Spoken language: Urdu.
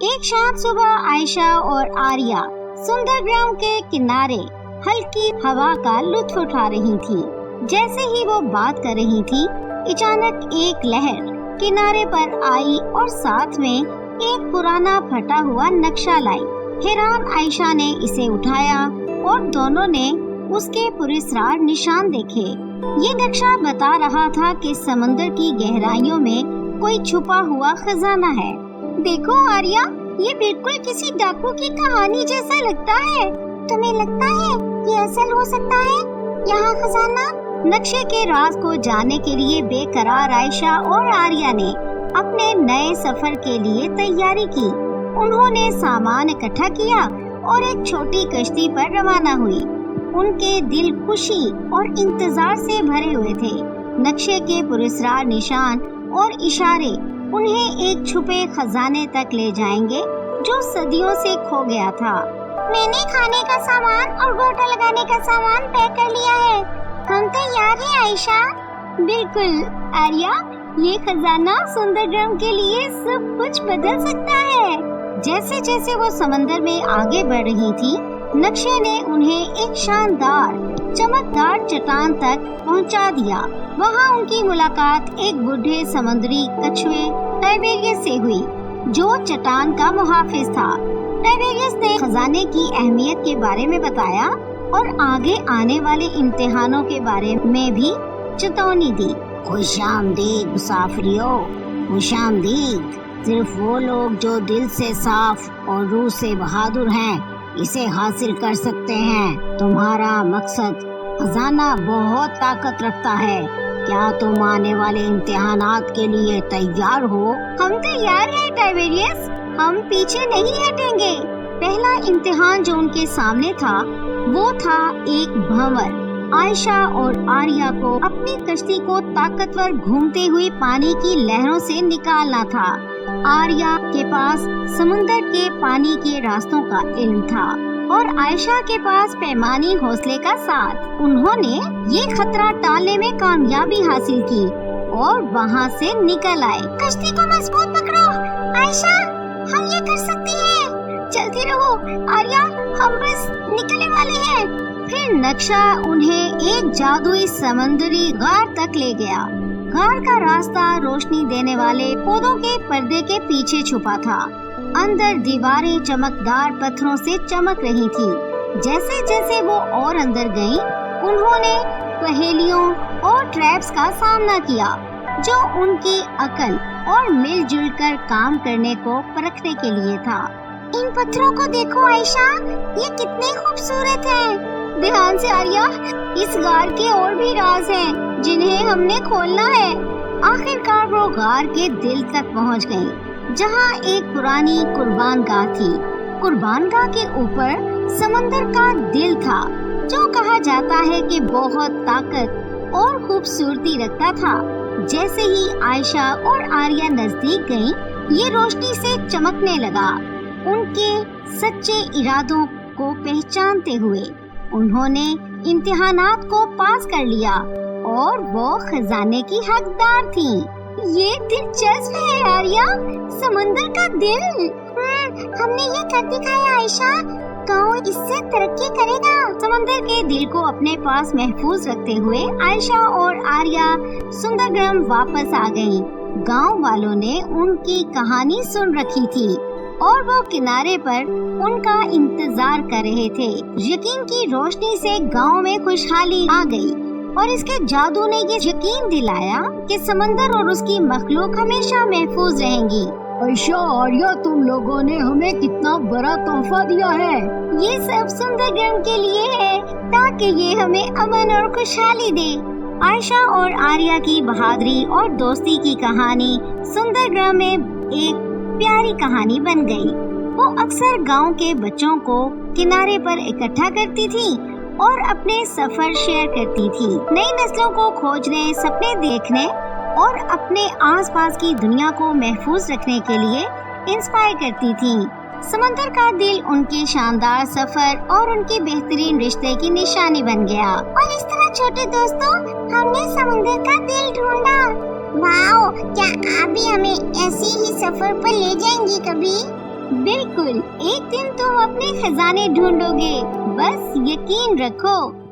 ایک شام صبح عائشہ اور آریہ سندرگرام کے کنارے ہلکی ہوا کا لطف اٹھا رہی تھی۔ جیسے ہی وہ بات کر رہی تھی، اچانک ایک لہر کنارے پر آئی اور ساتھ میں ایک پرانا پھٹا ہوا نقشہ لائی۔ حیران عائشہ نے اسے اٹھایا اور دونوں نے اس کے پراسرار نشان دیکھے۔ یہ نقشہ بتا رہا تھا کہ سمندر کی گہرائیوں میں کوئی چھپا ہوا خزانہ ہے۔ دیکھو آریہ، یہ بالکل کسی ڈاکو کی کہانی جیسا لگتا ہے۔ تمہیں لگتا ہے یہ اصل ہو سکتا ہے یہاں خزانہ؟ نقشے کے راز کو جاننے کے لیے بے قرار عائشہ اور آریہ نے اپنے نئے سفر کے لیے تیاری کی۔ انہوں نے سامان اکٹھا کیا اور ایک چھوٹی کشتی پر روانہ ہوئی۔ ان کے دل خوشی اور انتظار سے بھرے ہوئے تھے۔ نقشے کے پراسرار نشان اور اشارے انہیں ایک چھپے خزانے تک لے جائیں گے جو صدیوں سے کھو گیا تھا۔ میں نے کھانے کا سامان اور گوٹا لگانے کا سامان پیک کر لیا ہے۔ ہم تیار ہیں عائشہ؟ بالکل آریہ، یہ خزانہ سندرگرام کے لیے سب کچھ بدل سکتا ہے۔ جیسے جیسے وہ سمندر میں آگے بڑھ رہی تھی، نقشے نے انہیں ایک شاندار چمکدار چٹان تک پہنچا دیا۔ وہاں ان کی ملاقات ایک بوڑھے سمندری کچھوے ٹائبیریس سے ہوئی جو چٹان کا محافظ تھا۔ ٹائبیریس نے خزانے کی اہمیت کے بارے میں بتایا اور آگے آنے والے امتحانوں کے بارے میں بھی چتونی دی۔ خوش آمدید مسافریوں، خوش آمدید۔ صرف وہ لوگ جو دل سے صاف اور روح سے بہادر ہیں اسے حاصل کر سکتے ہیں۔ تمہارا مقصد خزانہ بہت طاقت رکھتا ہے۔ کیا تم آنے والے امتحانات کے لیے تیار ہو؟ ہم تیار ہیں ٹائبیریس، ہم پیچھے نہیں ہٹیں گے۔ پہلا امتحان جو ان کے سامنے تھا وہ تھا ایک بھنور۔ عائشہ اور آریہ کو اپنی کشتی کو طاقتور گھومتے ہوئے پانی کی لہروں سے نکالنا تھا۔ آریہ کے پاس سمندر کے پانی کے راستوں کا علم تھا اور عائشہ کے پاس پیمانی حوصلے کا ساتھ۔ انہوں نے یہ خطرہ ٹالنے میں کامیابی حاصل کی اور وہاں سے نکل آئے۔ کشتی کو مضبوط پکڑو عائشہ، ہم یہ کر سکتی ہیں۔ چلتی رہو آریہ، ہم بس نکلنے والے ہیں۔ پھر نقشہ انہیں ایک جادوئی سمندری غار تک لے گیا۔ غار کا راستہ روشنی دینے والے پودوں کے پردے کے پیچھے چھپا تھا۔ اندر دیواریں چمکدار پتھروں سے چمک رہی تھی۔ جیسے جیسے وہ اور اندر گئیں، انہوں نے پہیلیوں اور ٹریپس کا سامنا کیا جو ان کی عقل اور مل جل کر کام کرنے کو پرکھنے کے لیے تھا۔ ان پتھروں کو دیکھو عائشہ، یہ کتنے خوبصورت ہیں۔ دھیان سے آریہ، اس غار کے اور بھی راز ہیں جنہیں ہم نے کھولنا ہے۔ آخر کار وہ غار کے دل تک پہنچ گئیں جہاں ایک پرانی قربان گاہ تھی۔ قربان گاہ کے اوپر سمندر کا دل تھا جو کہا جاتا ہے کہ بہت طاقت اور خوبصورتی رکھتا تھا۔ جیسے ہی عائشہ اور آریہ نزدیک گئیں، یہ روشنی سے چمکنے لگا۔ ان کے سچے ارادوں کو پہچانتے ہوئے انہوں نے امتحانات کو پاس کر لیا اور وہ خزانے کی حقدار تھیں۔ یہ دلچسپ ہے آریہ، سمندر کا دل۔ ہم نے یہ کر دکھایا عائشہ، گاؤں اس سے ترقی کرے گا۔ سمندر کے دل کو اپنے پاس محفوظ رکھتے ہوئے عائشہ اور آریہ سندرگرام واپس آ گئیں۔ گاؤں والوں نے ان کی کہانی سن رکھی تھی اور وہ کنارے پر ان کا انتظار کر رہے تھے۔ یقین کی روشنی سے گاؤں میں خوشحالی آ گئی اور اس کے جادو نے یہ یقین دلایا کہ سمندر اور اس کی مخلوق ہمیشہ محفوظ رہیں گی۔ عائشہ، آریہ، تم لوگوں نے ہمیں کتنا بڑا تحفہ دیا ہے۔ یہ سب سندرگرام کے لیے ہے تاکہ یہ ہمیں امن اور خوشحالی دے۔ عائشہ اور آریہ کی بہادری اور دوستی کی کہانی سندرگرام میں ایک پیاری کہانی بن گئی۔ وہ اکثر گاؤں کے بچوں کو کنارے پر اکٹھا کرتی تھی اور اپنے سفر شیئر کرتی تھی۔ نئی نسلوں کو کھوجنے، سپنے دیکھنے اور اپنے آس پاس کی دنیا کو محفوظ رکھنے کے لیے انسپائر کرتی تھی۔ سمندر کا دل ان کے شاندار سفر اور ان کے بہترین رشتے کی نشانی بن گیا۔ اور اس طرح چھوٹے دوستوں، ہم نے سمندر کا دل ڈھونڈا۔ واؤ، کیا آپ بھی ہمیں ایسی ہی سفر پر لے جائیں گی کبھی؟ بالکل، ایک دن تم اپنے خزانے ڈھونڈو گے، بس یقین رکھو۔